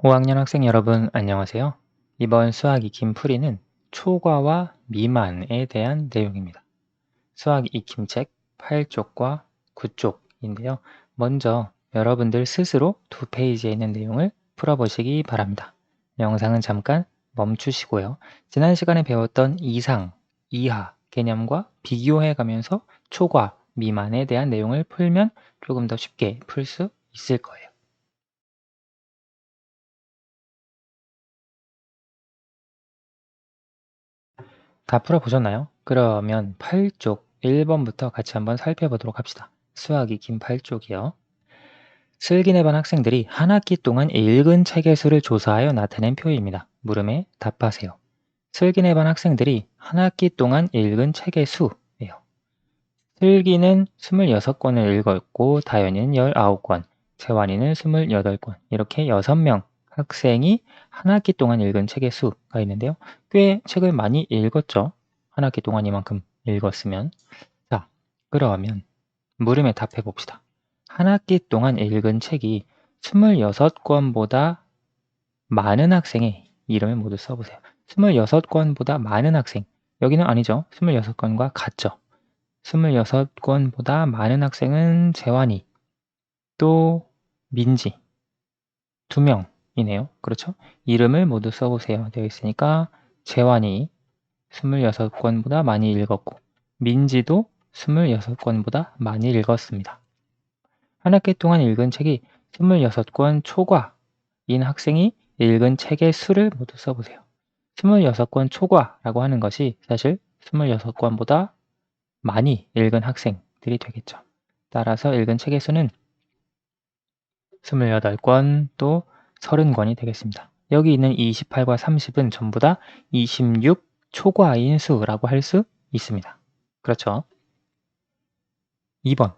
5학년 학생 여러분 안녕하세요. 이번 수학 익힘 풀이는 초과와 미만에 대한 내용입니다. 수학 익힘책 8쪽과 9쪽인데요. 먼저 여러분들 스스로 두 페이지에 있는 내용을 풀어보시기 바랍니다. 영상은 잠깐 멈추시고요. 지난 시간에 배웠던 이상, 이하 개념과 비교해 가면서 초과, 미만에 대한 내용을 풀면 조금 더 쉽게 풀 수 있을 거예요. 다 풀어보셨나요? 그러면 8쪽 1번부터 같이 한번 살펴보도록 합시다. 수학이 긴 8쪽이요. 슬기네 반 학생들이 한 학기 동안 읽은 책의 수를 조사하여 나타낸 표입니다. 물음에 답하세요. 슬기네 반 학생들이 한 학기 동안 읽은 책의 수예요. 슬기는 26권을 읽었고 다현이는 19권, 재환이는 28권 이렇게 6명 학생이 한 학기 동안 읽은 책의 수가 있는데요. 꽤 책을 많이 읽었죠. 한 학기 동안 이만큼 읽었으면. 자, 그러면 물음에 답해 봅시다. 한 학기 동안 읽은 책이 26권보다 많은 학생의 이름을 모두 써보세요. 26권보다 많은 학생. 여기는 아니죠. 26권과 같죠. 26권보다 많은 학생은 재환이, 또 민지, 2명이네요. 그렇죠? 이름을 모두 써보세요. 되어 있으니까 재환이 26권보다 많이 읽었고 민지도 26권보다 많이 읽었습니다. 한 학기 동안 읽은 책이 26권 초과인 학생이 읽은 책의 수를 모두 써보세요. 26권 초과라고 하는 것이 사실 26권보다 많이 읽은 학생들이 되겠죠. 따라서 읽은 책의 수는 28권 또 30권이 되겠습니다. 여기 있는 28과 30은 전부 다 26 초과인 수라고 할 수 있습니다. 그렇죠? 2번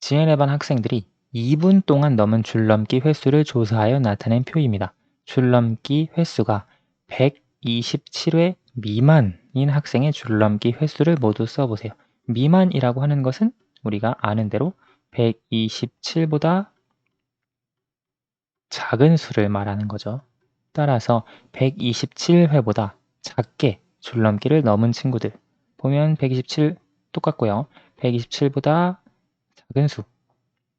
지혜네 반 학생들이 2분 동안 넘은 줄넘기 횟수를 조사하여 나타낸 표입니다. 줄넘기 횟수가 127회 미만인 학생의 줄넘기 횟수를 모두 써보세요. 미만이라고 하는 것은 우리가 아는 대로 127보다 작은 수를 말하는 거죠. 따라서 127회보다 작게 줄넘기를 넘은 친구들 보면 127 똑같고요. 127보다 작은 수,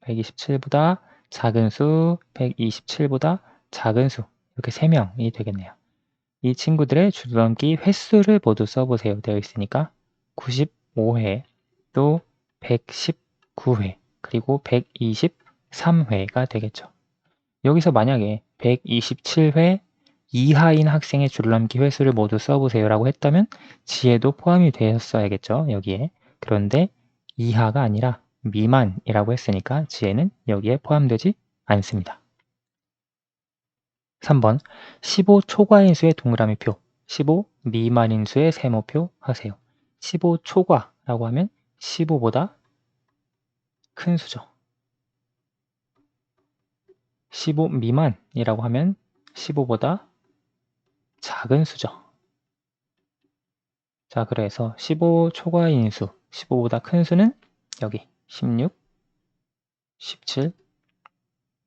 127보다 작은 수, 127보다 작은 수 이렇게 3명이 되겠네요. 이 친구들의 줄넘기 횟수를 모두 써보세요. 되어 있으니까 95회, 또 119회, 그리고 123회가 되겠죠. 여기서 만약에 127회 이하인 학생의 줄넘기 횟수를 모두 써보세요 라고 했다면 지혜도 포함이 되었어야겠죠. 여기에. 그런데 이하가 아니라 미만이라고 했으니까 지혜는 여기에 포함되지 않습니다. 3번 15 초과인 수의 동그라미표, 15 미만인 수의 세모표 하세요. 15 초과라고 하면 15보다 큰 수죠. 15 미만이라고 하면 15보다 작은 수죠. 자, 그래서 15 초과인 수, 15보다 큰 수는 여기 16, 17,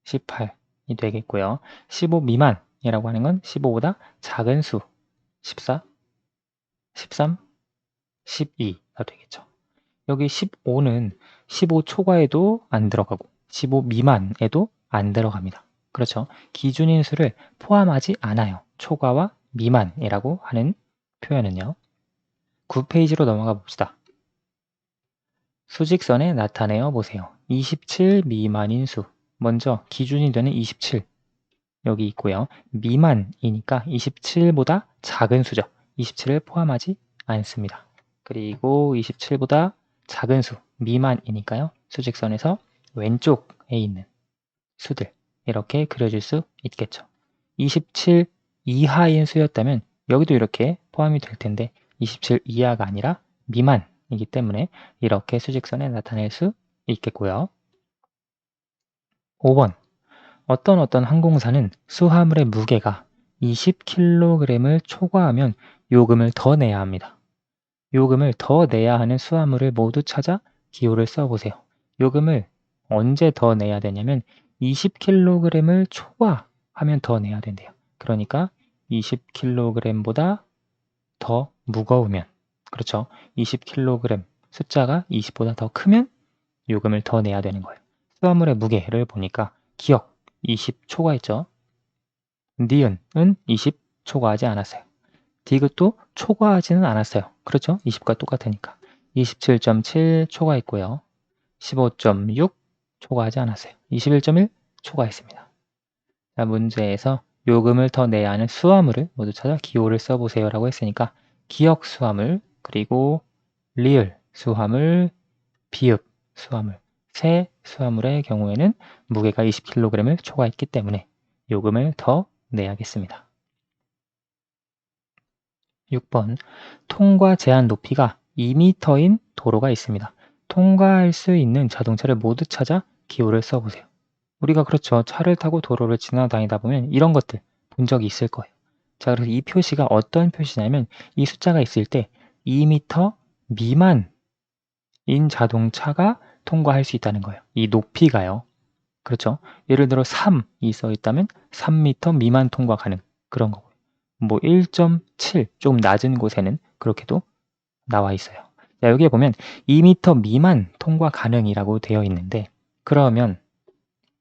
18이 되겠고요. 15 미만이라고 하는 건 15보다 작은 수, 14, 13, 12가 되겠죠. 여기 15는 15 초과에도 안 들어가고 15 미만에도 안 들어갑니다. 그렇죠. 기준인 수를 포함하지 않아요. 초과와 미만이라고 하는 표현은요. 9페이지로 넘어가 봅시다. 수직선에 나타내어 보세요. 27 미만인 수. 먼저 기준이 되는 27 여기 있고요. 미만이니까 27보다 작은 수죠. 27을 포함하지 않습니다. 그리고 27보다 작은 수, 미만이니까요. 수직선에서 왼쪽에 있는 수들 이렇게 그려줄 수 있겠죠. 27 이하인 수였다면 여기도 이렇게 포함이 될 텐데 27 이하가 아니라 미만이기 때문에 이렇게 수직선에 나타낼 수 있겠고요. 5번 어떤 항공사는 수화물의 무게가 20kg을 초과하면 요금을 더 내야 합니다. 요금을 더 내야 하는 수화물을 모두 찾아 기호를 써보세요. 요금을 언제 더 내야 되냐면 20kg을 초과 하면 더 내야 된대요. 그러니까 20kg보다 더 무거우면, 그렇죠? 20kg 숫자가 20보다 더 크면 요금을 더 내야 되는 거예요. 수화물의 무게를 보니까 기역 20 초과했죠. 니은은 20 초과하지 않았어요. 디귿도 초과하지는 않았어요. 그렇죠? 20과 똑같으니까. 27.7 초과했고요. 15.6 초과하지 않았어요. 21.1 초과했습니다. 자, 문제에서 요금을 더 내야 하는 수화물을 모두 찾아 기호를 써보세요 라고 했으니까 기역 수화물, 그리고 리을 수화물, 비읍 수화물, 세 수화물의 경우에는 무게가 20kg을 초과했기 때문에 요금을 더 내야겠습니다. 6번, 통과 제한 높이가 2m인 도로가 있습니다. 통과할 수 있는 자동차를 모두 찾아 기호를 써보세요. 우리가 그렇죠. 차를 타고 도로를 지나다니다 보면 이런 것들 본 적이 있을 거예요. 자, 그래서 이 표시가 어떤 표시냐면 이 숫자가 있을 때 2m 미만인 자동차가 통과할 수 있다는 거예요. 이 높이가요. 그렇죠. 예를 들어 3이 써 있다면 3m 미만 통과 가능, 그런 거고요. 뭐 1.7 좀 낮은 곳에는 그렇게도 나와 있어요. 자, 여기에 보면 2m 미만 통과 가능이라고 되어 있는데, 그러면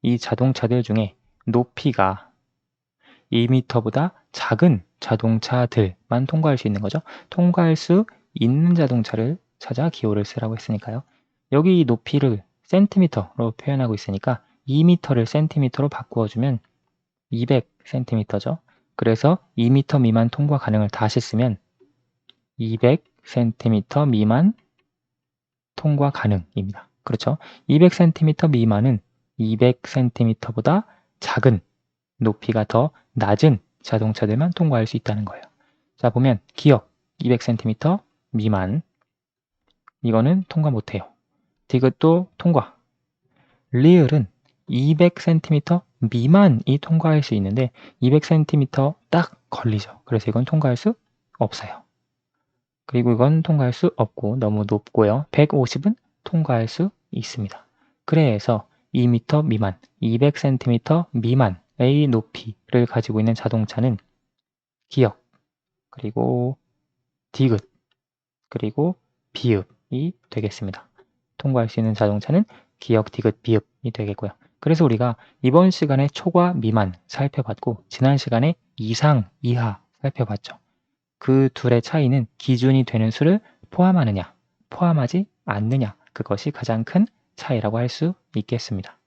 이 자동차들 중에 높이가 2m보다 작은 자동차들만 통과할 수 있는 거죠. 통과할 수 있는 자동차를 찾아 기호를 쓰라고 했으니까요. 여기 이 높이를 센티미터로 표현하고 있으니까 2m를 센티미터로 바꾸어주면 200cm죠. 그래서 2m 미만 통과 가능을 다시 쓰면 200cm 미만 통과 가능입니다. 그렇죠? 200cm 미만은 200cm보다 작은, 높이가 더 낮은 자동차들만 통과할 수 있다는 거예요. 자, 보면 기역 200cm 미만, 이거는 통과 못해요. 디귿도 통과. 리을은 200cm 미만이 통과할 수 있는데 200cm 딱 걸리죠. 그래서 이건 통과할 수 없어요. 그리고 이건 통과할 수 없고 너무 높고요. 150은 통과할 수 있습니다. 그래서 2m 미만, 200cm 미만의 높이를 가지고 있는 자동차는 기역, 그리고 디귿, 그리고 비읍이 되겠습니다. 통과할 수 있는 자동차는 기역, 디귿, 비읍이 되겠고요. 그래서 우리가 이번 시간에 초과, 미만 살펴봤고 지난 시간에 이상, 이하 살펴봤죠. 그 둘의 차이는 기준이 되는 수를 포함하느냐, 포함하지 않느냐, 그것이 가장 큰 차이라고 할 수 있겠습니다.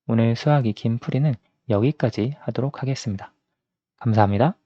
오늘 수학 익힘 풀이는 여기까지 하도록 하겠습니다. 감사합니다.